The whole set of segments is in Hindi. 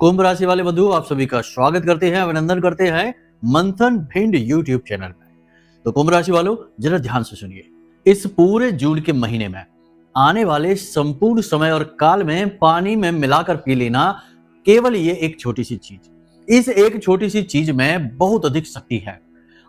कुंभ राशि वाले बंधु आप सभी का स्वागत करते हैं, अभिनंदन करते हैं मंथन भिंड यूट्यूब चैनल में। तो कुंभ राशि वालों जरा ध्यान से सुनिए, इस पूरे जून के महीने में आने वाले संपूर्ण समय और काल में पानी में मिलाकर पी लेना, केवल ये एक छोटी सी चीज, इस एक छोटी सी चीज में बहुत अधिक शक्ति है।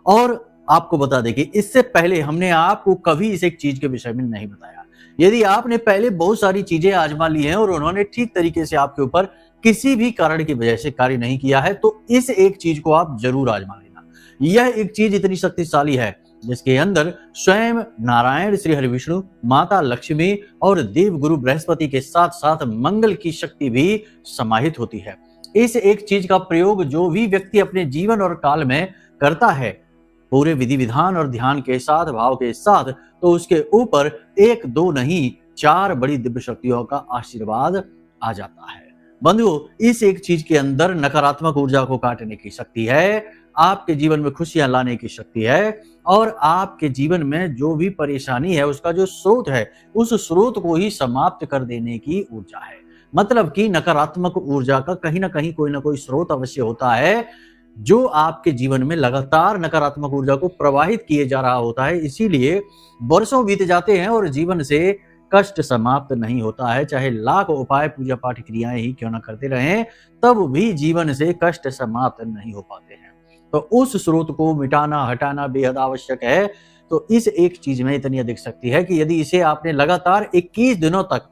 और आपको बता दें कि इससे पहले हमने आपको कभी इस एक चीज के विषय में नहीं बताया। यदि आपने पहले बहुत सारी चीजें आजमा ली हैं और उन्होंने ठीक तरीके से आपके ऊपर किसी भी कारण की वजह से कार्य नहीं किया है, तो इस एक चीज को आप जरूर आजमा लेना। यह एक चीज इतनी शक्तिशाली है जिसके अंदर स्वयं नारायण श्री हरि विष्णु, माता लक्ष्मी और देव गुरु बृहस्पति के साथ साथ मंगल की शक्ति भी समाहित होती है। इस एक चीज का प्रयोग जो भी व्यक्ति अपने जीवन और काल में करता है, पूरे विधि विधान और ध्यान के साथ, भाव के साथ, तो उसके ऊपर एक दो नहीं 4 बड़ी दिव्य शक्तियों का आशीर्वाद आ जाता है। बंधुओं, इस एक चीज के अंदर नकारात्मक ऊर्जा को काटने की शक्ति है, आपके जीवन में खुशियां लाने की शक्ति है, और आपके जीवन में जो भी परेशानी है उसका जो स्रोत है, उस स्रोत को ही समाप्त कर देने की ऊर्जा है। मतलब कि नकारात्मक ऊर्जा का कहीं ना कहीं कोई ना कोई स्रोत अवश्य होता है जो आपके जीवन में लगातार नकारात्मक ऊर्जा को प्रवाहित किए जा रहा होता है। इसीलिए वर्षों बीत जाते हैं और जीवन से कष्ट समाप्त नहीं होता है। चाहे लाख उपाय पूजा पाठ क्रियाएं ही क्यों ना करते रहें, तब भी जीवन से कष्ट समाप्त नहीं हो पाते हैं। तो उस स्रोत को मिटाना, हटाना बेहद आवश्यक है। तो इस एक चीज में इतनी अधिक शक्ति है कि यदि इसे आपने लगातार 21 दिनों तक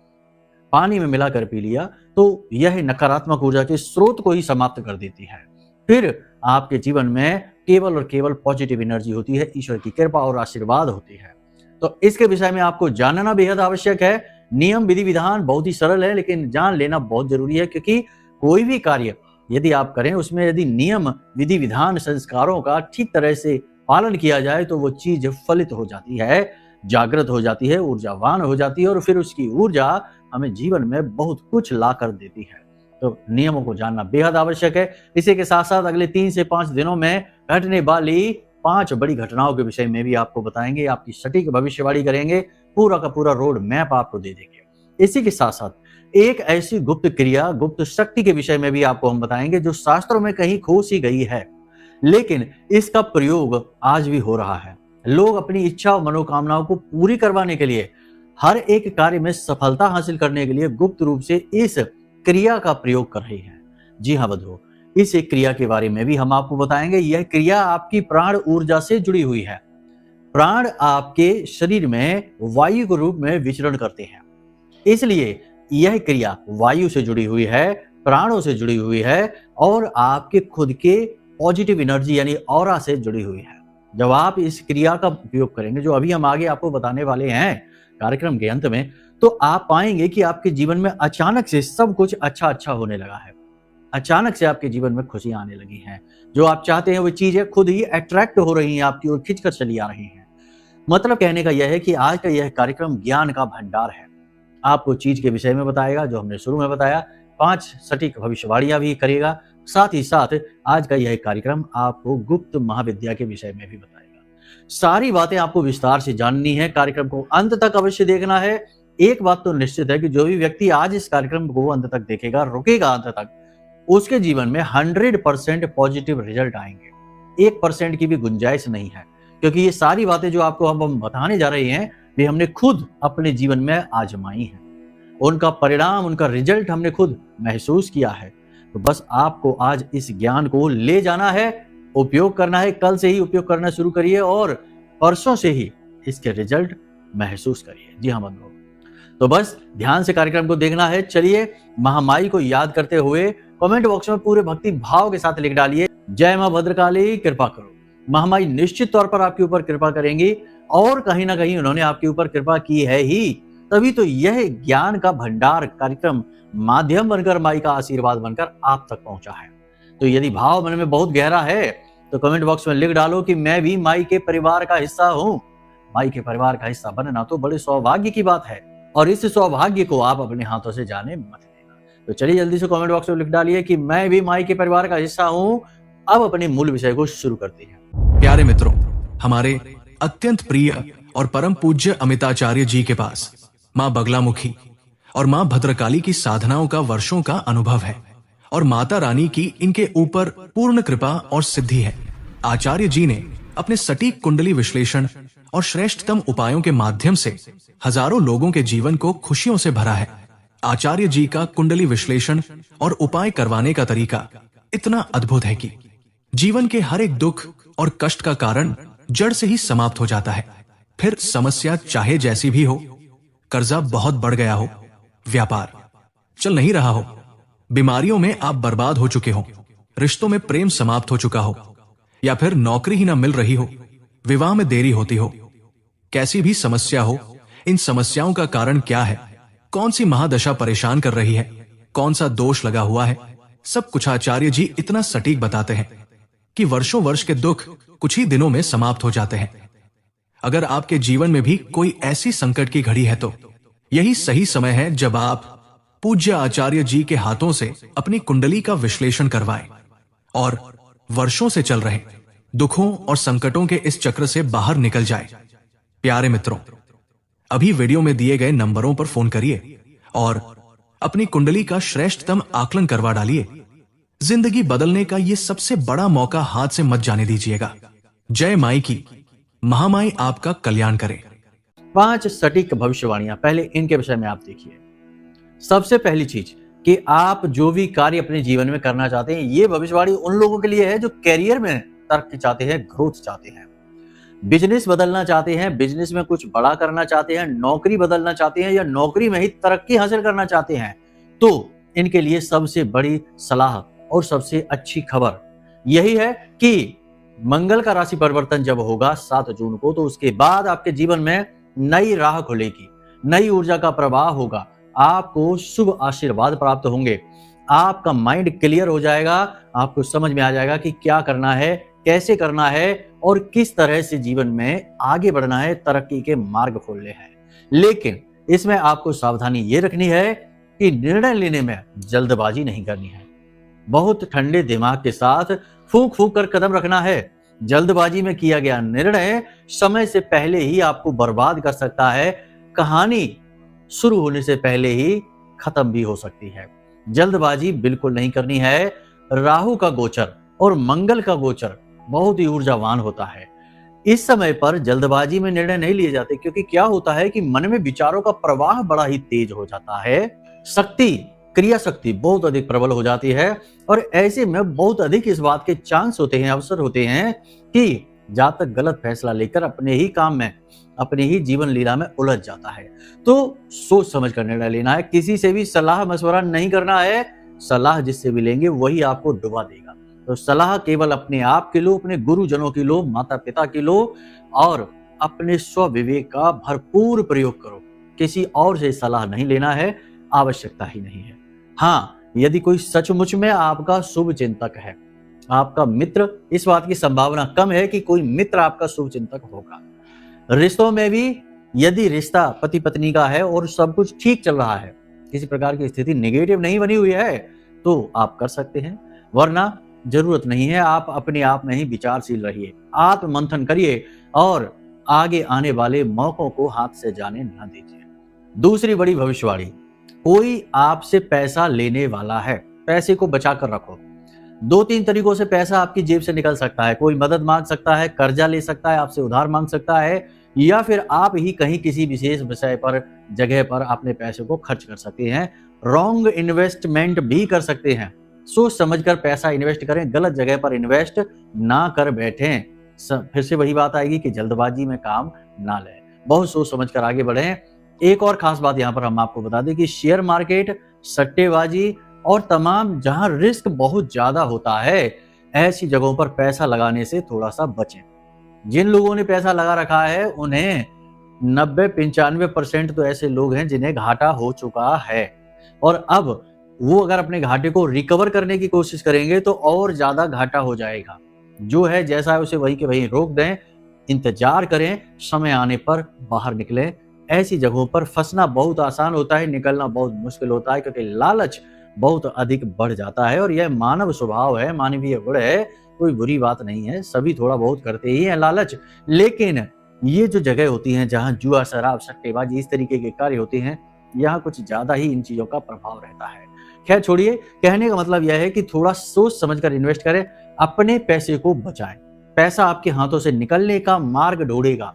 पानी में मिलाकर पी लिया, तो यह नकारात्मक ऊर्जा के स्रोत को ही समाप्त कर देती है। फिर आपके जीवन में केवल और केवल पॉजिटिव एनर्जी होती है, ईश्वर की कृपा और आशीर्वाद होती है। तो इसके विषय में आपको जानना बेहद आवश्यक है। नियम विधि विधान बहुत ही सरल है, लेकिन जान लेना बहुत जरूरी है, क्योंकि कोई भी कार्य यदि आप करें उसमें यदि नियम विधि विधान संस्कारों का ठीक तरह से पालन किया जाए तो वो चीज फलित हो जाती है, जागृत हो जाती है, ऊर्जावान हो जाती है, और फिर उसकी ऊर्जा हमें जीवन में बहुत कुछ ला कर देती है। तो नियमों को जानना बेहद आवश्यक है। इसी के साथ साथ अगले 3 से 5 दिनों में घटने वाली 5 बड़ी घटनाओं के विषय में भी आपको बताएंगे, आपकी सटीक भविष्यवाणी करेंगे, पूरा का पूरा रोड मैप आपको दे देंगे। इसी के साथ साथ एक ऐसी गुप्त क्रिया, गुप्त शक्ति के विषय में भी आपको हम बताएंगे जो शास्त्रों में कहीं खो सी गई है, लेकिन इसका प्रयोग आज भी हो रहा है। लोग अपनी इच्छा और मनोकामनाओं को पूरी करवाने के लिए, हर एक कार्य में सफलता हासिल करने के लिए गुप्त रूप से इस क्रिया का प्रयोग कर रही है। जी हाँ बंधुओं, इस एक क्रिया के बारे में भी हम आपको बताएंगे। यह क्रिया आपकी प्राण ऊर्जा से जुड़ी हुई है। प्राण आपके शरीर में वायु के रूप में विचरण करते हैं, इसलिए यह क्रिया वायु से जुड़ी हुई है, प्राणों से जुड़ी हुई है, और आपके खुद के पॉजिटिव एनर्जी यानी ऑरा से जुड़ी हुई है। जब आप इस क्रिया का उपयोग करेंगे, जो अभी हम आगे आपको बताने वाले हैं कार्यक्रम के अंत में, तो आप पाएंगे कि आपके जीवन में अचानक से सब कुछ अच्छा होने लगा है। अचानक से आपके जीवन में खुशियां आने लगी हैं। जो आप चाहते हैं वो चीजें खुद ही अट्रैक्ट हो रही हैं, आपकी ओर खिंचकर चली आ रही हैं। मतलब कहने का यह है कि आज का यह कार्यक्रम ज्ञान का भंडार है। आपको चीज के विषय में बताएगा, जो हमने शुरू में बताया, 5 सटीक भविष्यवाणियां भी करेगा। साथ ही साथ आज का यह कार्यक्रम आपको गुप्त महाविद्या के विषय में भी बताएगा। सारी बातें आपको विस्तार से जाननी है, कार्यक्रम को अंत तक अवश्य देखना है। एक बात तो निश्चित है कि जो भी व्यक्ति आज इस कार्यक्रम को अंत तक देखेगा, रुकेगा अंत तक, उसके जीवन में 100% पॉजिटिव रिजल्ट आएंगे। 1% की भी गुंजाइश नहीं है, क्योंकि ये सारी बातें जो आपको हम बताने जा रहे हैं, वे हमने खुद अपने जीवन में आजमाई हैं। उनका परिणाम, उनका रिजल्ट हमने खुद महसूस किया है। तो बस आपको आज इस ज्ञान को ले जाना है, उपयोग करना है। कल से ही उपयोग करना शुरू करिए और परसों से ही इसके रिजल्ट महसूस करिए। जी हाँ बंधुओं, तो बस ध्यान से कार्यक्रम को देखना है। चलिए, महामाई को याद करते हुए कमेंट बॉक्स में पूरे भक्ति भाव के साथ लिख डालिए, जय मां भद्रकाली कृपा करो। महामाई निश्चित तौर पर आपके ऊपर कृपा करेंगी, और कहीं ना कहीं उन्होंने आपके ऊपर कृपा की है ही, तभी तो यह ज्ञान का भंडार कार्यक्रम माध्यम बनकर, माई का आशीर्वाद बनकर आप तक पहुंचा है। तो यदि भाव मन में बहुत गहरा है तो कमेंट बॉक्स में लिख डालो कि मैं भी माई के परिवार का हिस्सा हूं। माई के परिवार का हिस्सा बनना तो बड़े सौभाग्य की बात है, और इस सौभाग्य को आप अपने हाथों से जाने मत देना। तो चलिए जल्दी से कमेंट बॉक्स में लिख डालिए कि मैं भी माई के परिवार का हिस्सा हूं। अब अपने मूल विषय को शुरू करते हैं। प्यारे मित्रों, हमारे अत्यंत प्रिय और परम पूज्य अमिताचार्य जी के पास मां बगलामुखी और मां भद्रकाली की साधनाओं का वर्षों का अनुभव है, और माता रानी की इनके ऊपर पूर्ण कृपा और सिद्धि है। आचार्य जी ने अपने सटीक कुंडली विश्लेषण और श्रेष्ठतम उपायों के माध्यम से हजारों लोगों के जीवन को खुशियों से भरा है। आचार्य जी का कुंडली विश्लेषण और उपाय करवाने का तरीका इतना अद्भुत है कि जीवन के हर एक दुख और कष्ट का कारण जड़ से ही समाप्त हो जाता है। फिर समस्या चाहे जैसी भी हो, कर्जा बहुत बढ़ गया हो, व्यापार चल नहीं रहा हो, बीमारियों में आप बर्बाद हो चुके हो, रिश्तों में प्रेम समाप्त हो चुका हो, या फिर नौकरी ही ना मिल रही हो, विवाह में देरी होती हो, कैसी भी समस्या हो, इन समस्याओं का कारण क्या है, कौन सी महादशा परेशान कर रही है, कौन सा दोष लगा हुआ है, सब कुछ आचार्य जी इतना सटीक बताते हैं कि वर्षों वर्ष के दुख कुछ ही दिनों में समाप्त हो जाते हैं। अगर आपके जीवन में भी कोई ऐसी संकट की घड़ी है तो यही सही समय है जब आप पूज्य आचार्य जी के हाथों से अपनी कुंडली का विश्लेषण करवाएं और वर्षों से चल रहे दुखों और संकटों के इस चक्र से बाहर निकल जाए। प्यारे मित्रों, अभी वीडियो में दिए गए नंबरों पर फोन करिए और अपनी कुंडली का श्रेष्ठतम आकलन करवा डालिए। जिंदगी बदलने का ये सबसे बड़ा मौका हाथ से मत जाने दीजिएगा। जय माई की, महामाई आपका कल्याण करे। 5 सटीक भविष्यवाणियां, पहले इनके विषय में आप देखिए। सबसे पहली चीज कि आप जो भी कार्य अपने जीवन में करना चाहते हैं, ये भविष्यवाणी उन लोगों के लिए है जो कैरियर में तरक्की चाहते हैं, ग्रोथ चाहते हैं, बिजनेस बदलना चाहते हैं, बिजनेस में कुछ बड़ा करना चाहते हैं, नौकरी बदलना चाहते हैं या नौकरी में ही तरक्की हासिल करना चाहते हैं। तो इनके लिए सबसे बड़ी सलाह और सबसे अच्छी खबर यही है कि मंगल का राशि परिवर्तन जब होगा 7 जून को, तो उसके बाद आपके जीवन में नई राह खुलेगी, नई ऊर्जा का प्रवाह होगा, आपको शुभ आशीर्वाद प्राप्त होंगे, आपका माइंड क्लियर हो जाएगा, आपको समझ में आ जाएगा कि क्या करना है, कैसे करना है और किस तरह से जीवन में आगे बढ़ना है, तरक्की के मार्ग खोलने हैं। लेकिन इसमें आपको सावधानी ये रखनी है कि निर्णय लेने में जल्दबाजी नहीं करनी है। बहुत ठंडे दिमाग के साथ फूंक फूंक कर कदम रखना है। जल्दबाजी में किया गया निर्णय समय से पहले ही आपको बर्बाद कर सकता है। कहानी शुरू होने से पहले ही खत्म भी हो सकती है। जल्दबाजी बिल्कुल नहीं करनी है। राहु का गोचर और मंगल का गोचर बहुत ही ऊर्जावान होता है। इस समय पर जल्दबाजी में निर्णय नहीं लिए जाते, क्योंकि क्या होता है कि मन में विचारों का प्रवाह बड़ा ही तेज हो जाता है, क्रिया शक्ति बहुत अधिक प्रबल हो जाती है और ऐसे में बहुत अधिक इस बात के चांस होते हैं, अवसर होते हैं कि जातक गलत फैसला लेकर अपने ही काम में, अपनी ही जीवन लीला में उलझ जाता है। तो सोच समझ कर निर्णय लेना है। किसी से भी सलाह मशवरा नहीं करना है। सलाह जिससे भी लेंगे वही आपको डुबा देगा। तो सलाह केवल अपने आप की लो, अपने गुरुजनों की लो, माता पिता की लो और अपने स्व विवेक का भरपूर प्रयोग करो। किसी और से सलाह नहीं लेना है, आवश्यकता ही नहीं है। हाँ, यदि कोई सचमुच में आपका शुभ चिंतक है, आपका मित्र, इस बात की संभावना कम है कि कोई मित्र आपका शुभ चिंतक होगा। रिश्तों में भी यदि रिश्ता पति पत्नी का है और सब कुछ ठीक चल रहा है, किसी प्रकार की स्थिति नेगेटिव नहीं बनी हुई है, तो आप कर सकते हैं, वरना जरूरत नहीं है। आप अपने आप में ही विचारशील रहिए, आत्म मंथन करिए और आगे आने वाले मौकों को हाथ से जाने न दीजिए। दूसरी बड़ी भविष्यवाणी, कोई आपसे पैसा लेने वाला है, पैसे को बचा कर रखो। 2-3 तरीकों से पैसा आपकी जेब से निकल सकता है। कोई मदद मांग सकता है, कर्जा ले सकता है, आपसे उधार मांग सकता है, या फिर आप ही कहीं किसी विशेष विषय पर, जगह पर अपने पैसे को खर्च कर सकते हैं। रॉन्ग इन्वेस्टमेंट भी कर सकते हैं। सोच समझकर पैसा इन्वेस्ट करें, गलत जगह पर इन्वेस्ट ना कर बैठें। फिर से वही बात आएगी कि जल्दबाजी में काम ना लें, बहुत सोच समझकर आगे बढ़ें। एक और खास बात यहाँ पर हम आपको बता दें कि शेयर मार्केट, सट्टेबाजी और तमाम जहां रिस्क बहुत ज्यादा होता है, ऐसी जगहों पर पैसा लगाने से थोड़ा सा बचें। जिन लोगों ने पैसा लगा रखा है उन्हें 90-95% तो ऐसे लोग हैं जिन्हें घाटा हो चुका है, और अब वो अगर अपने घाटे को रिकवर करने की कोशिश करेंगे तो और ज्यादा घाटा हो जाएगा। जो है जैसा है उसे वही के वही रोक दें, इंतजार करें, समय आने पर बाहर निकलें। ऐसी जगहों पर फंसना बहुत आसान होता है, निकलना बहुत मुश्किल होता है, क्योंकि लालच बहुत अधिक बढ़ जाता है और यह मानव स्वभाव है, मानवीय गुण है, कोई बुरी बात नहीं है। सभी थोड़ा बहुत करते ही हैं लालच। लेकिन ये जो जगह होती हैं जहां जुआ, शराब, सट्टेबाजी, इस तरीके के कार्य होते हैं, यहाँ कुछ ज्यादा ही इन चीजों का प्रभाव रहता है। खैर छोड़िए, कहने का मतलब यह है कि थोड़ा सोच समझकर इन्वेस्ट करें, अपने पैसे को बचाएं। पैसा आपके हाथों से निकलने का मार्ग ढूंढेगा।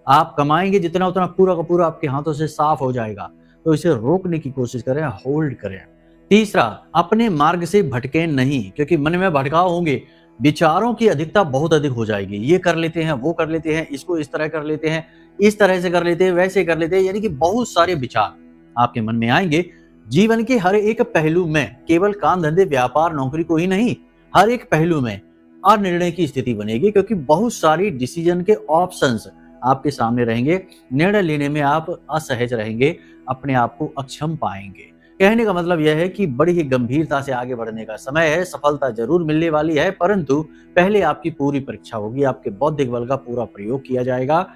आप कमाएंगे जितना उतना पूरा का पूरा आपके हाथों से साफ हो जाएगा। तो इसे रोकने की कोशिश करें, होल्ड करें। तीसरा, अपने मार्ग से भटके नहीं, क्योंकि मन में भटकाव होंगे, विचारों की अधिकता बहुत अधिक हो जाएगी। ये कर लेते हैं, वो कर लेते हैं, इसको इस तरह कर लेते हैं, इस तरह से कर लेते हैं, वैसे कर लेते हैं, यानी कि बहुत सारे विचार आपके मन में आएंगे। जीवन के हर एक पहलू में, केवल काम धंधे व्यापार नौकरी को ही नहीं, हर एक पहलू में अनिर्णय की स्थिति बनेगी, क्योंकि बहुत सारी डिसीजन के ऑप्शंस आपके सामने रहेंगे। निर्णय लेने में आप असहज रहेंगे, अपने आप को अक्षम पाएंगे। कहने का मतलब यह है कि बड़ी ही गंभीरता से आगे बढ़ने का समय है। सफलता जरूर मिलने वाली है, परंतु पहले आपकी पूरी परीक्षा होगी, आपके बौद्धिक बल का पूरा प्रयोग किया जाएगा।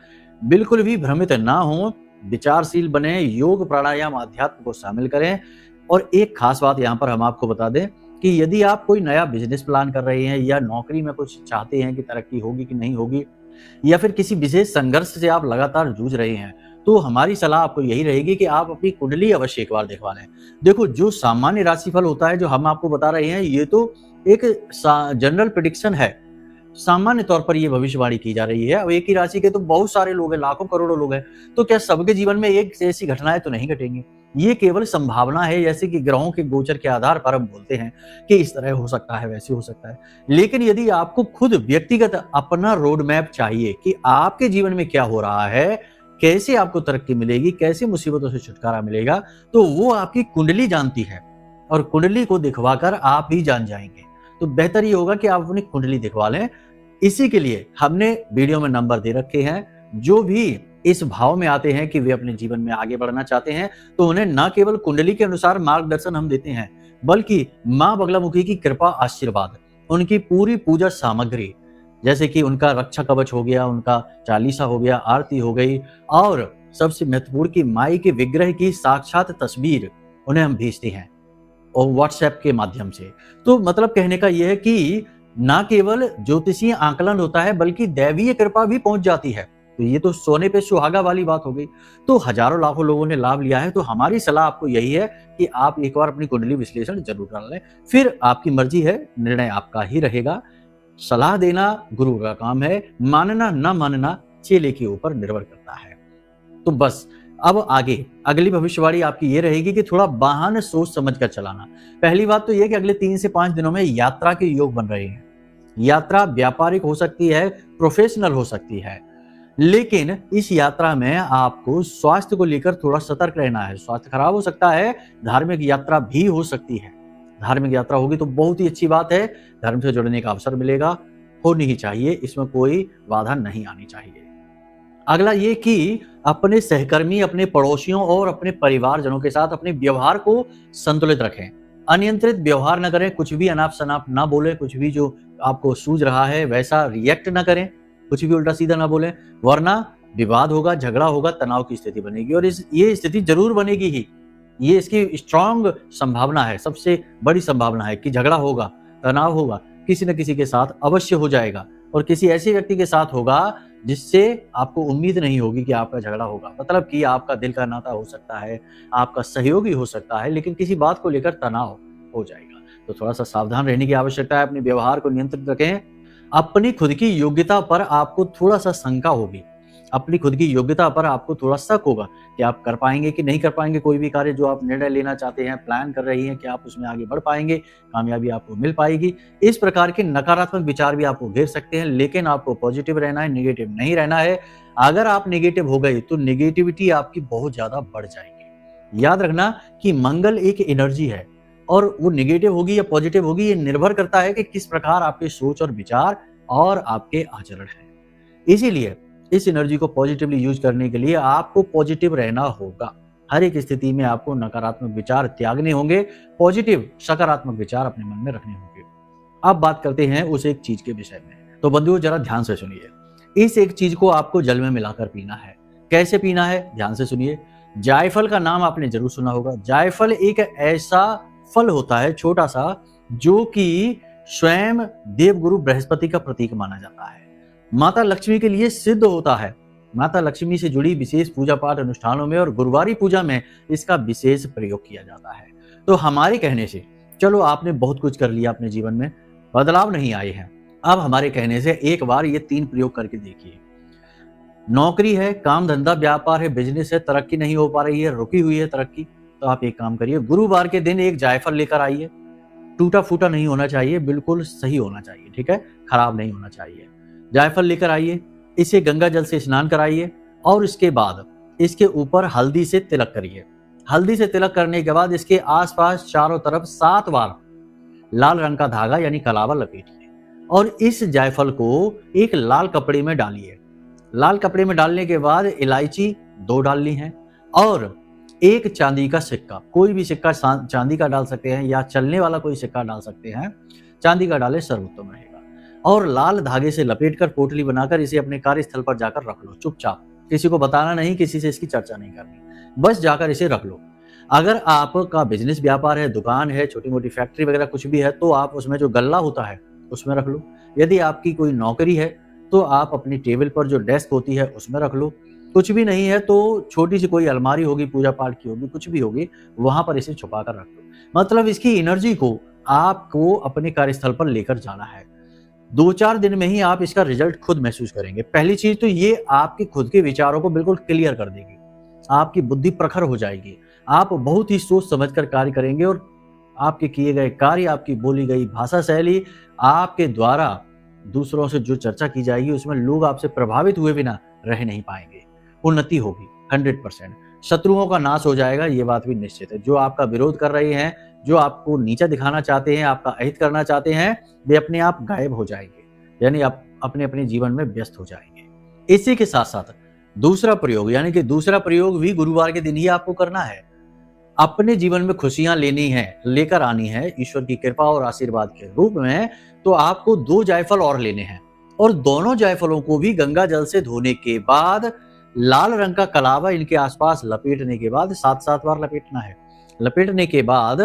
बिल्कुल भी भ्रमित ना हो, विचारशील बने, योग प्राणायाम अध्यात्म को शामिल करें। और एक खास बात यहाँ पर हम आपको बता दें कि यदि आप कोई नया बिजनेस प्लान कर रहे हैं या नौकरी में कुछ चाहते हैं कि तरक्की होगी कि नहीं होगी, या फिर किसी विशेष संघर्ष से आप लगातार जूझ रहे हैं, तो हमारी सलाह आपको यही रहेगी कि आप अपनी कुंडली अवश्य एक बार दिखवा लें। देखो, जो सामान्य राशिफल होता है जो हम आपको बता रहे हैं, ये तो एक जनरल प्रेडिक्शन है। सामान्य तौर पर ये भविष्यवाणी की जा रही है। अब एक ही राशि के तो बहुत सारे लोग हैं, लाखों करोड़ों लोग हैं, तो क्या सबके जीवन में एक जैसी घटनाएं तो नहीं घटेंगी। ये केवल संभावना है, जैसे कि ग्रहों के गोचर के आधार पर हम बोलते हैं कि इस तरह हो सकता है, वैसे हो सकता है। लेकिन यदि आपको खुद व्यक्तिगत अपना रोड मैप चाहिए कि आपके जीवन में क्या हो रहा है, कैसे आपको तरक्की मिलेगी, कैसे मुसीबतों से छुटकारा मिलेगा, तो वो आपकी कुंडली जानती है, और कुंडली को दिखवाकर आप ही जान जाएंगे। तो बेहतर ये होगा कि आप अपनी कुंडली दिखवा लें। इसी के लिए हमने वीडियो में नंबर दे रखे हैं। जो भी इस भाव में आते हैं कि वे अपने जीवन में आगे बढ़ना चाहते हैं, तो उन्हें न केवल कुंडली के अनुसार मार्गदर्शन हम देते हैं, बल्कि माँ बगलामुखी की कृपा आशीर्वाद, उनकी पूरी पूजा सामग्री, जैसे कि उनका रक्षा कवच हो गया, उनका चालीसा हो गया, आरती हो गई, और सबसे महत्वपूर्ण की माई के विग्रह की साक्षात तस्वीर उन्हें हम भेजते हैं और व्हाट्सएप के माध्यम से। तो मतलब कहने का यह है कि ना केवल ज्योतिषीय आकलन होता है, बल्कि दैवीय कृपा भी पहुंच जाती है। तो ये तो सोने पे सुहागा वाली बात हो गई। तो हजारों लाखों लोगों ने लाभ लिया है। तो हमारी सलाह आपको यही है कि आप एक बार अपनी कुंडली विश्लेषण जरूर कर लें, फिर आपकी मर्जी है, निर्णय आपका ही रहेगा। सलाह देना गुरु का काम है, मानना न मानना चेले के ऊपर निर्भर करता है। तो बस अब आगे अगली भविष्यवाणी आपकी ये रहेगी कि थोड़ा वाहन सोच समझ कर चलाना। पहली बात तो ये कि अगले 3 से 5 दिनों में यात्रा के योग बन रहे हैं। यात्रा व्यापारिक हो सकती है, प्रोफेशनल हो सकती है, लेकिन इस यात्रा में आपको स्वास्थ्य को लेकर थोड़ा सतर्क रहना है। स्वास्थ्य खराब हो सकता है, धार्मिक यात्रा भी हो सकती है। धार्मिक यात्रा होगी तो बहुत ही अच्छी बात है, धर्म से जुड़ने का अवसर मिलेगा, होनी ही चाहिए, इसमें कोई बाधा नहीं आनी चाहिए। अगला ये कि अपने सहकर्मी, अपने पड़ोसियों और अपने परिवारजनों के साथ अपने व्यवहार को संतुलित रखें। अनियंत्रित व्यवहार न करें, कुछ भी अनाप शनाप ना बोलें, कुछ भी जो आपको सूझ रहा है वैसा रिएक्ट ना करें, कुछ भी उल्टा सीधा ना बोलें, वरना विवाद होगा, झगड़ा होगा, तनाव की स्थिति बनेगी। और ये स्थिति जरूर बनेगी ही, ये इसकी स्ट्रांग संभावना है, सबसे बड़ी संभावना है कि झगड़ा होगा, तनाव होगा, किसी न किसी के साथ अवश्य हो जाएगा, और किसी ऐसे व्यक्ति के साथ होगा जिससे आपको उम्मीद नहीं होगी कि आपका झगड़ा होगा। मतलब कि आपका दिल का नाता हो सकता है, आपका सहयोगी हो सकता है, लेकिन किसी बात को लेकर तनाव हो जाएगा। तो थोड़ा सा सावधान रहने की आवश्यकता है, अपने व्यवहार को नियंत्रित रखें। अपनी खुद की योग्यता पर आपको थोड़ा सा शंका होगी, अपनी खुद की योग्यता पर आपको थोड़ा शक होगा कि आप कर पाएंगे कि नहीं कर पाएंगे। कोई भी कार्य जो आप निर्णय लेना चाहते हैं, प्लान कर रही हैं, कि आप उसमें आगे बढ़ पाएंगे, कामयाबी आपको मिल पाएगी। इस प्रकार के नकारात्मक विचार भी आपको घेर सकते हैं, लेकिन आपको पॉजिटिव रहना है, नेगेटिव नहीं रहना है। अगर आप नेगेटिव हो गए तो नेगेटिविटी आपकी बहुत ज्यादा बढ़ जाएगी। याद रखना कि मंगल एक एनर्जी है, और वो नेगेटिव होगी या पॉजिटिव होगी, ये निर्भर करता है कि किस प्रकार आपके सोच और विचार और आपके आचरण है। इसीलिए इस एनर्जी को पॉजिटिवली यूज करने के लिए आपको पॉजिटिव रहना होगा। हर एक स्थिति में आपको नकारात्मक विचार त्यागने होंगे, पॉजिटिव सकारात्मक विचार अपने मन में रखने होंगे। अब बात करते हैं उस एक चीज के विषय में। तो बंधुओं, जरा ध्यान से सुनिए। इस एक चीज को आपको जल में मिलाकर पीना है। कैसे पीना है, ध्यान से सुनिए। जायफल का नाम आपने जरूर सुना होगा। जायफल एक ऐसा फल होता है, छोटा सा, जो कि स्वयं देवगुरु बृहस्पति का प्रतीक माना जाता है। माता लक्ष्मी के लिए सिद्ध होता है। माता लक्ष्मी से जुड़ी विशेष पूजा पाठ अनुष्ठानों में और गुरुवारी पूजा में इसका विशेष प्रयोग किया जाता है। तो हमारे कहने से, चलो आपने बहुत कुछ कर लिया अपने जीवन में, बदलाव नहीं आए हैं, अब हमारे कहने से एक बार ये 3 प्रयोग करके देखिए। नौकरी है, काम धंधा व्यापार है, बिजनेस है, तरक्की नहीं हो पा रही है, रुकी हुई है तरक्की, तो आप एक काम करिए, गुरुवार के दिन एक जायफल लेकर आइए। टूटा फूटा नहीं होना चाहिए, बिल्कुल सही होना चाहिए, ठीक है, खराब नहीं होना चाहिए। जायफल लेकर आइए, इसे गंगा जल से स्नान कराइए और इसके बाद इसके ऊपर हल्दी से तिलक करिए। हल्दी से तिलक करने के बाद इसके आसपास चारों तरफ 7 बार लाल रंग का धागा यानी कलावा लपेटिए और इस जायफल को एक लाल कपड़े में डालिए। लाल कपड़े में डालने के बाद इलायची 2 डालनी है और एक चांदी का सिक्का, कोई भी सिक्का चांदी का डाल सकते हैं या चलने वाला कोई सिक्का डाल सकते हैं, चांदी का डाले सर्वोत्तम रहेगा। और लाल धागे से लपेटकर पोटली बनाकर इसे अपने कार्यस्थल पर जाकर रख लो चुपचाप, किसी को बताना नहीं, किसी से इसकी चर्चा नहीं करनी, बस जाकर इसे रख लो। अगर आपका बिजनेस व्यापार है, दुकान है, छोटी मोटी फैक्ट्री वगैरह कुछ भी है तो आप उसमें जो गल्ला होता है उसमें रख लो। यदि आपकी कोई नौकरी है तो आप अपनी टेबल पर जो डेस्क होती है उसमें रख लो। कुछ भी नहीं है तो छोटी सी कोई अलमारी होगी, पूजा पाठ की होगी, कुछ भी होगी, वहां पर इसे छुपा कर रख लो। मतलब इसकी एनर्जी को आपको अपने कार्यस्थल पर लेकर जाना है। 2-4 दिन में ही आप इसका रिजल्ट खुद महसूस करेंगे। पहली चीज तो ये आपके खुद के विचारों को बिल्कुल क्लियर कर देगी, आपकी बुद्धि प्रखर हो जाएगी, आप बहुत ही सोच समझकर कार्य करेंगे और आपके किए गए कार्य, आपकी बोली गई भाषा शैली, आपके द्वारा दूसरों से जो चर्चा की जाएगी उसमें लोग आपसे प्रभावित हुए बिना रह नहीं पाएंगे। उन्नति होगी 100%। शत्रुओं का नाश हो जाएगा, ये बात भी निश्चित है। जो आपका विरोध कर रहे हैं, जो आपको नीचा दिखाना चाहते हैं, आपका अहित करना चाहते हैं, वे अपने आप गायब हो जाएंगे, यानी आप अपने अपने जीवन में व्यस्त हो जाएंगे। इसी के साथ साथ दूसरा प्रयोग, यानी कि दूसरा प्रयोग भी गुरुवार के दिन ही आपको करना है। अपने जीवन में खुशियां लेनी है, लेकर आनी है ईश्वर की कृपा और आशीर्वाद के रूप में, तो आपको 2 जायफल और लेने हैं और दोनों जायफलों को भी गंगा जल से धोने के बाद लाल रंग का कलावा इनके आसपास लपेटने के बाद 7-7 बार लपेटना है। लपेटने के बाद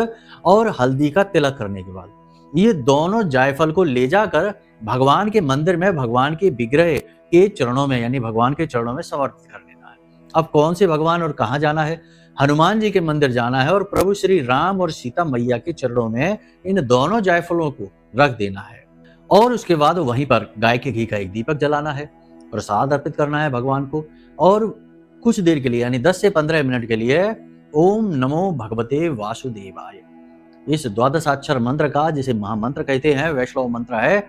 और हल्दी का तिलक करने के बाद ये दोनों जायफल को ले जाकर भगवान के मंदिर में, भगवान के विग्रह के चरणों में, यानी भगवान के चरणों में समर्पित कर देना है। अब कौन से भगवान और कहाँ जाना है? हनुमान जी के मंदिर जाना है और प्रभु श्री राम और सीता मैया के चरणों में इन दोनों जायफलों को रख देना है और उसके बाद वहीं पर गाय के घी का एक दीपक जलाना है, प्रसाद अर्पित करना है भगवान को और कुछ देर के लिए यानी 10 से 15 मिनट के लिए ओम नमो भगवते वासुदेवाय, इस 12 मंत्र का, जिसे महामंत्र कहते हैं, वैष्णव मंत्र है,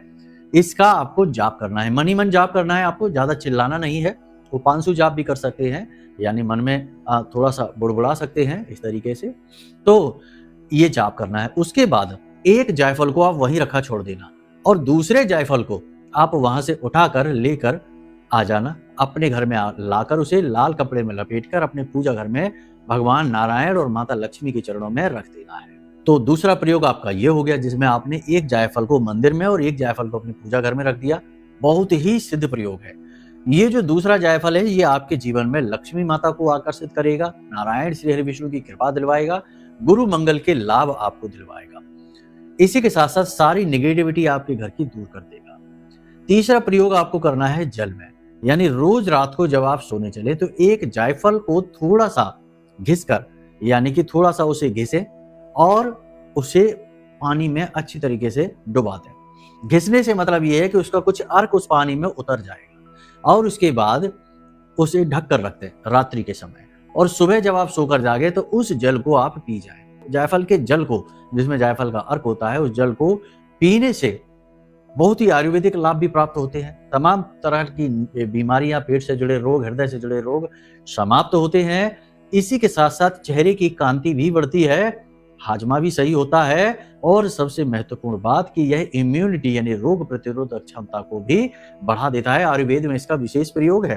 इसका आपको जाप करना है। मन ही मन जाप करना है, आपको ज्यादा चिल्लाना नहीं है। वो 500 जाप भी कर सकते हैं, यानी मन में थोड़ा सा बुड़बुड़ा सकते हैं इस तरीके से, तो ये जाप करना है। उसके बाद एक जायफल को आप वहीं रखा छोड़ देना और दूसरे जायफल को आप वहां से उठाकर लेकर आ जाना, अपने घर में लाकर उसे लाल कपड़े में लपेटकर अपने पूजा घर में भगवान नारायण और माता लक्ष्मी के चरणों में रख देना है। तो दूसरा प्रयोग आपका ये हो गया, जिसमें आपने एक जायफल को मंदिर में और एक जायफल को अपने पूजा घर में रख दिया। बहुत ही सिद्ध प्रयोग है। ये जो दूसरा जायफल है, ये आपके जीवन में लक्ष्मी माता को आकर्षित करेगा, नारायण श्री हरि विष्णु की कृपा दिलवाएगा, गुरु मंगल के लाभ आपको दिलवाएगा। इसी के साथ साथ सारी नेगेटिविटी आपके घर की दूर कर देगा। तीसरा प्रयोग आपको करना है जल में, यानी रोज रात को जब आप सोने चले तो एक जायफल को थोड़ा सा घिसकर, यानी कि थोड़ा सा उसे घिसे और उसे पानी में अच्छी तरीके से डुबा दें। घिसने से मतलब ये है कि उसका कुछ अर्क उस पानी में उतर जाएगा और उसके बाद उसे ढक कर रखते हैं रात्रि के समय, और सुबह जब आप सोकर जागे तो उस जल को आप पी जाएं। जायफल के जल को, जिसमें जायफल का अर्क होता है, उस जल को पीने से बहुत ही आयुर्वेदिक लाभ भी प्राप्त होते हैं। तमाम तरह की बीमारियां, पेट से जुड़े रोग, हृदय से जुड़े रोग समाप्त होते हैं। इसी के साथ साथ चेहरे की कांति भी बढ़ती है, हाजमा भी सही होता है और सबसे महत्वपूर्ण बात कि यह इम्यूनिटी यानी रोग प्रतिरोधक क्षमता को भी बढ़ा देता है। आयुर्वेद में इसका विशेष प्रयोग है।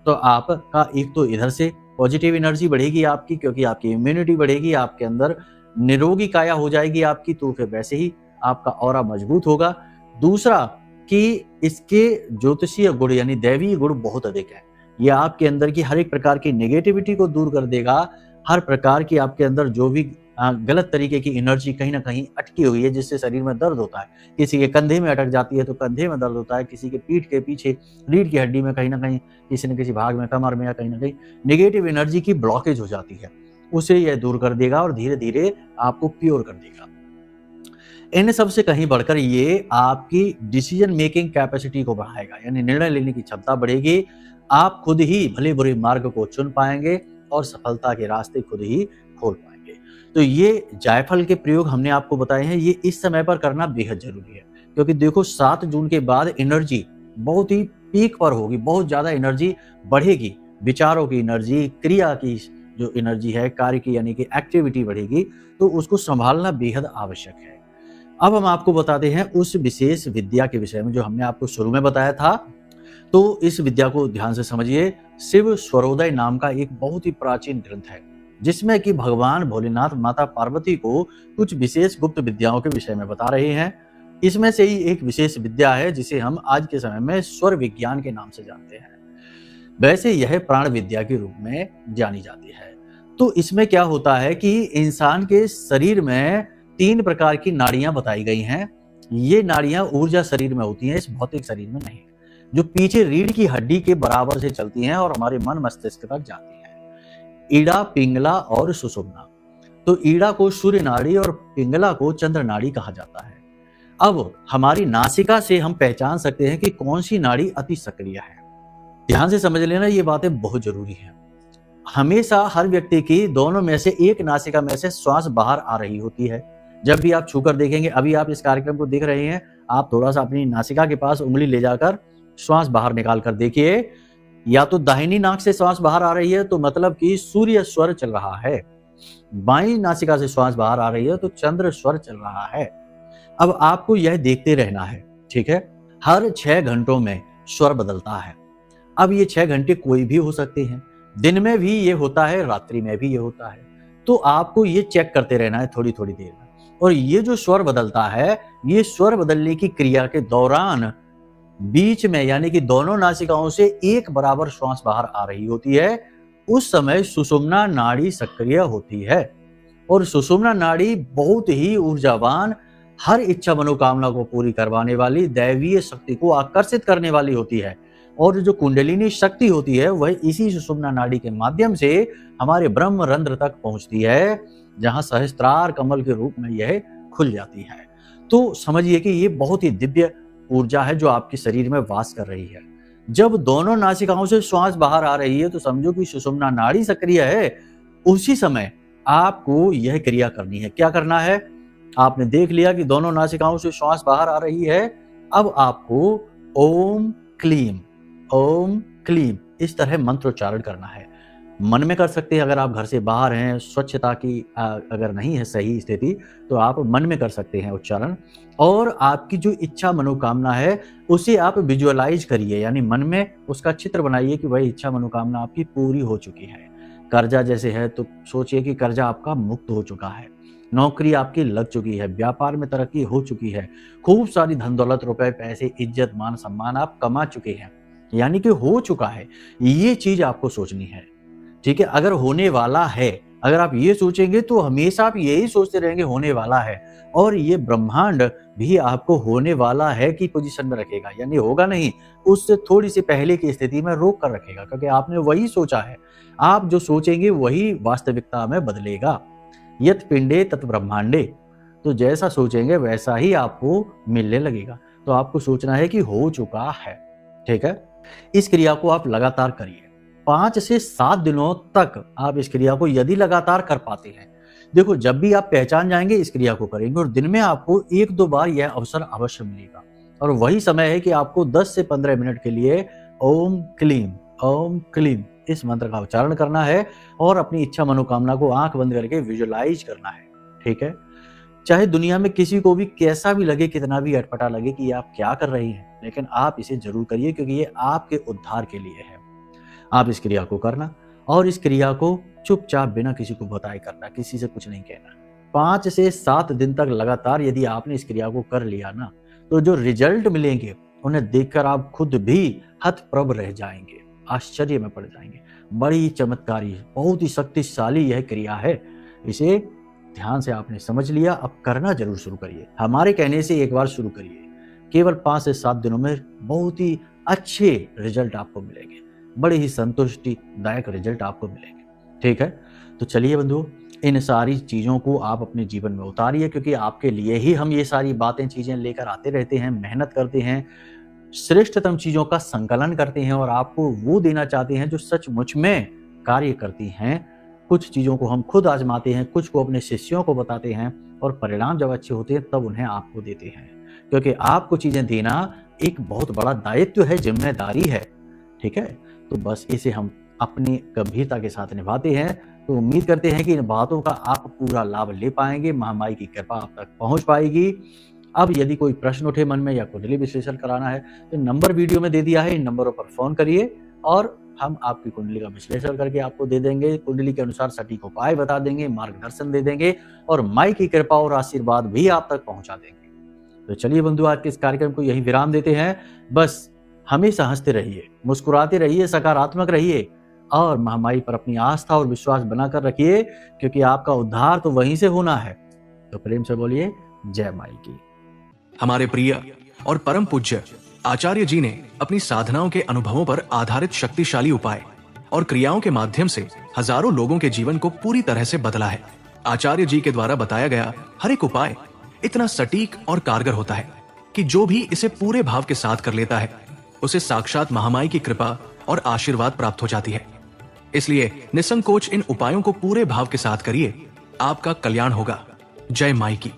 तो आपका एक तो इधर से पॉजिटिव एनर्जी बढ़ेगी आपकी, क्योंकि आपकी इम्यूनिटी बढ़ेगी, आपके अंदर निरोगी काया हो जाएगी आपकी, तो फिर वैसे ही आपका ऑरा मजबूत होगा। दूसरा कि इसके ज्योतिषीय गुण यानी दैवीय गुण बहुत अधिक है। ये आपके अंदर की हर एक प्रकार की नेगेटिविटी को दूर कर देगा। हर प्रकार की आपके अंदर जो भी गलत तरीके की एनर्जी कहीं ना कहीं अटकी हुई है, जिससे शरीर में दर्द होता है, किसी के कंधे में अटक जाती है तो कंधे में दर्द होता है, किसी के पीठ के पीछे रीढ़ की हड्डी में कहीं ना कहीं, किसी न किसी भाग में, कमर में या कहीं ना कहीं नेगेटिव एनर्जी की ब्लॉकेज हो जाती है, उसे यह दूर कर देगा और धीरे धीरे आपको प्योर कर देगा। इन सब से कहीं बढ़कर ये आपकी डिसीजन मेकिंग कैपेसिटी को बढ़ाएगा, यानी निर्णय लेने की क्षमता बढ़ेगी। आप खुद ही भले बुरे मार्ग को चुन पाएंगे और सफलता के रास्ते खुद ही खोल पाएंगे। तो ये जायफल के प्रयोग हमने आपको बताए हैं, ये इस समय पर करना बेहद जरूरी है, क्योंकि देखो 7 जून के बाद एनर्जी बहुत ही पीक पर होगी, बहुत ज्यादा एनर्जी बढ़ेगी, विचारों की एनर्जी, क्रिया की जो एनर्जी है, कार्य की यानी कि एक्टिविटी बढ़ेगी, तो उसको संभालना बेहद आवश्यक है। अब हम आपको बताते हैं उस विशेष विद्या के विषय में जो हमने आपको शुरू में बताया था। तो इस विद्या को ध्यान से समझिए। शिव स्वरोदय नाम का एक बहुत ही प्राचीन ग्रंथ है, जिसमें कि भगवान भोलेनाथ माता पार्वती को कुछ विशेष गुप्त विद्याओं के विषय में बता रहे हैं। इसमें से ही एक विशेष विद्या है जिसे हम आज के समय में स्वर विज्ञान के नाम से जानते हैं। वैसे यह प्राण विद्या के रूप में जानी जाती है। तो इसमें क्या होता है कि इंसान के शरीर में 3 प्रकार की नाड़ियां बताई गई हैं। ये नाड़ियां ऊर्जा शरीर में होती हैं, इस भौतिक शरीर में नहीं, जो पीछे रीढ़ की हड्डी के बराबर से चलती हैं और हमारे मन मस्तिष्क तक जाती हैं। ईड़ा, पिंगला और सुषुम्ना। तो ईड़ा को सूर्य नाड़ी और पिंगला को चंद्र नाड़ी कहा जाता है। अब हमारी नासिका से हम पहचान सकते हैं कि कौन सी नाड़ी अति सक्रिय है। ध्यान से समझ लेना, ये बातें बहुत जरूरी हैं। हमेशा हर व्यक्ति की दोनों में से एक नासिका में से श्वास बाहर आ रही होती है। जब भी आप छूकर देखेंगे, अभी आप इस कार्यक्रम को देख रहे हैं, आप थोड़ा सा अपनी नासिका के पास उंगली ले जाकर श्वास बाहर निकाल कर देखिए। या तो दाहिनी नाक से श्वास बाहर आ रही है तो मतलब कि सूर्य स्वर चल रहा है, बाईं नासिका से श्वास बाहर आ रही है तो चंद्र स्वर चल रहा है। अब आपको यह देखते रहना है, ठीक है। हर 6 घंटों में स्वर बदलता है। अब ये 6 घंटे कोई भी हो सकते हैं, दिन में भी ये होता है, रात्रि में भी ये होता है। तो आपको ये चेक करते रहना है थोड़ी थोड़ी देर में। और ये जो स्वर बदलता है, ये स्वर बदलने की क्रिया के दौरान बीच में यानी कि दोनों नासिकाओं से एक बराबर श्वास बाहर आ रही होती है। उस समय सुषुम्ना नाड़ी सक्रिय होती है और सुषुम्ना नाड़ी बहुत ही ऊर्जावान, हर इच्छा मनोकामना को पूरी करवाने वाली, दैवीय शक्ति को आकर्षित करने वाली होती है। और जो कुंडलिनी शक्ति होती है वह इसी सुषुम्ना नाड़ी के माध्यम से हमारे ब्रह्म रंध्र तक पहुंचती है, जहां सहस्त्रार कमल के रूप में यह खुल जाती है। तो समझिए कि ये बहुत ही दिव्य ऊर्जा है जो आपके शरीर में वास कर रही है। जब दोनों नासिकाओं से श्वास बाहर आ रही है तो समझो कि सुषुम्ना नाड़ी सक्रिय है। उसी समय आपको यह क्रिया करनी है। क्या करना है? आपने देख लिया कि दोनों नासिकाओं से श्वास बाहर आ रही है। अब आपको ओम क्लीम इस तरह मंत्रोच्चारण करना है। मन में कर सकते हैं, अगर आप घर से बाहर हैं, स्वच्छता की अगर नहीं है सही स्थिति, तो आप मन में कर सकते हैं उच्चारण। और आपकी जो इच्छा मनोकामना है उसे आप विजुअलाइज करिए, यानी मन में उसका चित्र बनाइए कि वह इच्छा मनोकामना आपकी पूरी हो चुकी है। कर्जा जैसे है तो सोचिए कि कर्जा आपका मुक्त हो चुका है, नौकरी आपकी लग चुकी है, व्यापार में तरक्की हो चुकी है, खूब सारी धन दौलत, रुपए, पैसे, इज्जत, मान सम्मान आप कमा चुके हैं, यानी कि हो चुका है। ये चीज आपको सोचनी है, ठीक है। अगर होने वाला है, अगर आप ये सोचेंगे तो हमेशा आप यही सोचते रहेंगे होने वाला है, और ये ब्रह्मांड भी आपको होने वाला है की पोजीशन में रखेगा, यानी होगा नहीं, उससे थोड़ी सी पहले की स्थिति में रोक कर रखेगा, क्योंकि आपने वही सोचा है। आप जो सोचेंगे वही वास्तविकता में बदलेगा। यत पिंडे तत् ब्रह्मांडे, तो जैसा सोचेंगे वैसा ही आपको मिलने लगेगा। तो आपको सोचना है कि हो चुका है, ठीक है। इस क्रिया को आप लगातार करिए, 5 से 7 दिनों तक आप इस क्रिया को यदि लगातार कर पाते हैं, देखो जब भी आप पहचान जाएंगे इस क्रिया को करेंगे और दिन में आपको 1-2 बार यह अवसर अवश्य मिलेगा। और वही समय है कि आपको 10 से 15 मिनट के लिए ओम क्लीम इस मंत्र का उच्चारण करना है और अपनी इच्छा मनोकामना को आंख बंद करके विजुअलाइज करना है, ठीक है। चाहे दुनिया में किसी को भी कैसा भी लगे, कितना भी अटपटा लगे कि आप क्या कर रही हैं, लेकिन आप इसे जरूर करिए, क्योंकि ये आपके उद्धार के लिए है। आप इस क्रिया को करना और इस क्रिया को चुपचाप बिना किसी को बताए करना, किसी से कुछ नहीं कहना। 5 से 7 दिन तक लगातार यदि आपने इस क्रिया को कर लिया ना, तो जो रिजल्ट मिलेंगे उन्हें देखकर आप खुद भी हतप्रभ रह जाएंगे, आश्चर्य में पड़ जाएंगे। बड़ी चमत्कारी, बहुत ही शक्तिशाली यह क्रिया है। इसे ध्यान से आपने समझ लिया, अब करना जरूर शुरू करिए। हमारे कहने से एक बार शुरू करिए, केवल 5 से 7 दिनों में बहुत ही अच्छे रिजल्ट आपको मिलेंगे, बड़े ही संतुष्टिदायक रिजल्ट आपको मिलेंगे, ठीक है। तो चलिए बंधुओं, इन सारी चीज़ों को आप अपने जीवन में उतारिए, क्योंकि आपके लिए ही हम ये सारी बातें चीज़ें लेकर आते रहते हैं, मेहनत करते हैं, श्रेष्ठतम चीज़ों का संकलन करते हैं और आपको वो देना चाहते हैं जो सचमुच में कार्य करती हैं। कुछ चीज़ों को हम खुद आजमाते हैं, कुछ को अपने शिष्यों को बताते हैं और परिणाम जब अच्छे होते हैं तब उन्हें आपको देते हैं, क्योंकि आपको चीज़ें देना एक बहुत बड़ा दायित्व है, जिम्मेदारी है। ठीक है, तो बस इसे हम अपनी गंभीरता के साथ निभाते हैं। तो उम्मीद करते हैं कि इन बातों का आप पूरा लाभ ले पाएंगे, महामाई की कृपा आप तक पहुंच पाएगी। अब यदि कोई प्रश्न उठे मन में या कुंडली विश्लेषण कराना है तो नंबर वीडियो में दे दिया है, इन नंबरों पर फोन करिए और हम आपकी कुंडली का विश्लेषण करके आपको दे देंगे, कुंडली के अनुसार सटीक उपाय बता देंगे, मार्गदर्शन दे देंगे और माई की कृपा और आशीर्वाद भी आप तक पहुंचा देंगे। तो चलिए बंधु, आज के इस कार्यक्रम को यहीं विराम देते हैं। बस हमेशा हंसते रहिए, मुस्कुराते रहिए, सकारात्मक रहिए और महामाई पर अपनी आस्था और विश्वास बनाकर रखिए, क्योंकि आपका उद्धार तो वहीं से होना है। तो प्रेम से बोलिए जय माई की। हमारे प्रिय और परम पूज्य आचार्य जी ने अपनी साधनाओं के अनुभवों पर आधारित शक्तिशाली उपाय और क्रियाओं के माध्यम से हजारों लोगों के जीवन को पूरी तरह से बदला है। आचार्य जी के द्वारा बताया गया हर एक उपाय इतना सटीक और कारगर होता है कि जो भी इसे पूरे भाव के साथ कर लेता है उसे साक्षात महामाई की कृपा और आशीर्वाद प्राप्त हो जाती है। इसलिए निसंकोच इन उपायों को पूरे भाव के साथ करिए, आपका कल्याण होगा। जय माई की।